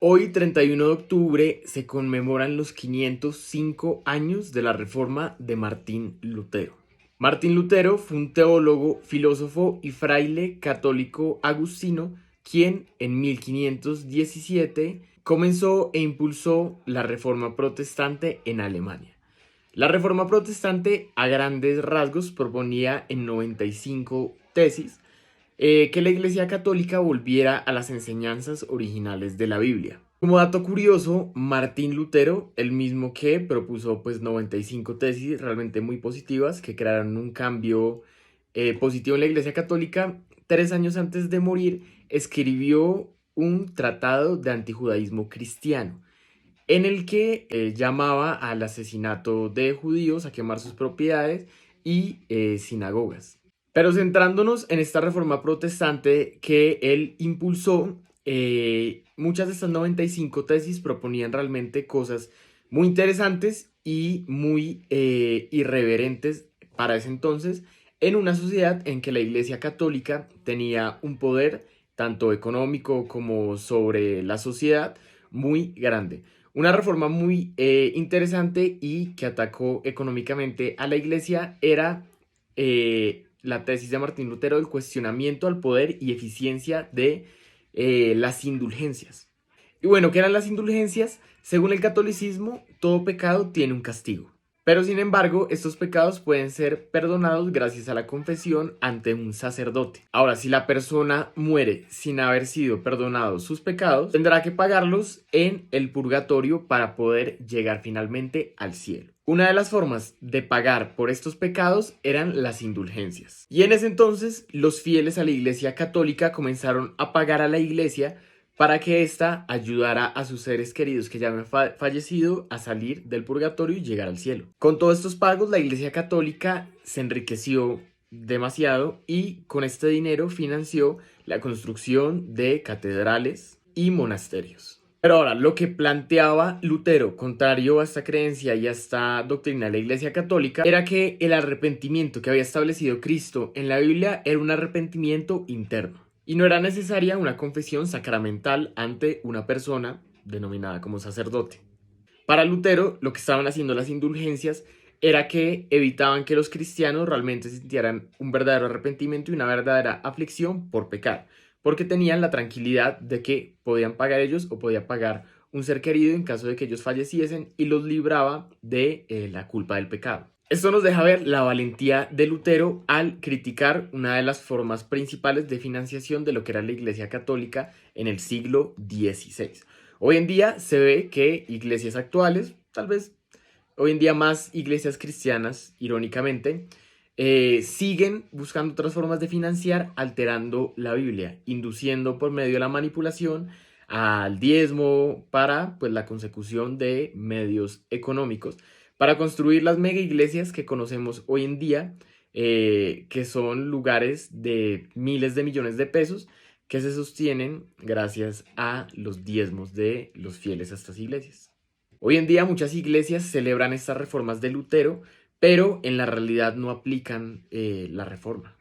Hoy, 31 de octubre, se conmemoran los 505 años de la Reforma de Martín Lutero. Martín Lutero fue un teólogo, filósofo y fraile católico agustino, quien en 1517 comenzó e impulsó la Reforma protestante en Alemania. La Reforma protestante, a grandes rasgos, proponía en 95 tesis que la Iglesia Católica volviera a las enseñanzas originales de la Biblia. Como dato curioso, Martín Lutero, el mismo que propuso 95 tesis realmente muy positivas que crearon un cambio positivo en la Iglesia Católica, 3 años antes de morir escribió un tratado de antijudaísmo cristiano en el que llamaba al asesinato de judíos, a quemar sus propiedades y sinagogas. Pero centrándonos en esta reforma protestante que él impulsó, muchas de estas 95 tesis proponían realmente cosas muy interesantes y muy irreverentes para ese entonces, en una sociedad en que la Iglesia Católica tenía un poder tanto económico como sobre la sociedad muy grande. Una reforma muy interesante y que atacó económicamente a la Iglesia era la tesis de Martín Lutero del cuestionamiento al poder y eficiencia de las indulgencias. Y bueno, ¿qué eran las indulgencias? Según el catolicismo, todo pecado tiene un castigo. Pero sin embargo, estos pecados pueden ser perdonados gracias a la confesión ante un sacerdote. Ahora, si la persona muere sin haber sido perdonado sus pecados, tendrá que pagarlos en el purgatorio para poder llegar finalmente al cielo. Una de las formas de pagar por estos pecados eran las indulgencias. Y en ese entonces, los fieles a la Iglesia Católica comenzaron a pagar a la Iglesia para que ésta ayudara a sus seres queridos que ya habían fallecido a salir del purgatorio y llegar al cielo. Con todos estos pagos, la Iglesia Católica se enriqueció demasiado y con este dinero financió la construcción de catedrales y monasterios. Pero ahora, lo que planteaba Lutero, contrario a esta creencia y a esta doctrina de la Iglesia Católica, era que el arrepentimiento que había establecido Cristo en la Biblia era un arrepentimiento interno y no era necesaria una confesión sacramental ante una persona denominada como sacerdote. Para Lutero, lo que estaban haciendo las indulgencias era que evitaban que los cristianos realmente sintieran un verdadero arrepentimiento y una verdadera aflicción por pecar, porque tenían la tranquilidad de que podían pagar ellos o podía pagar un ser querido en caso de que ellos falleciesen y los libraba de la culpa del pecado. Esto nos deja ver la valentía de Lutero al criticar una de las formas principales de financiación de lo que era la Iglesia Católica en el siglo XVI. Hoy en día se ve que iglesias actuales, tal vez hoy en día más iglesias cristianas, irónicamente, siguen buscando otras formas de financiar, alterando la Biblia, induciendo por medio de la manipulación al diezmo para la consecución de medios económicos, para construir las mega iglesias que conocemos hoy en día, que son lugares de miles de millones de pesos que se sostienen gracias a los diezmos de los fieles a estas iglesias. Hoy en día muchas iglesias celebran estas reformas de Lutero, pero en la realidad no aplican la reforma.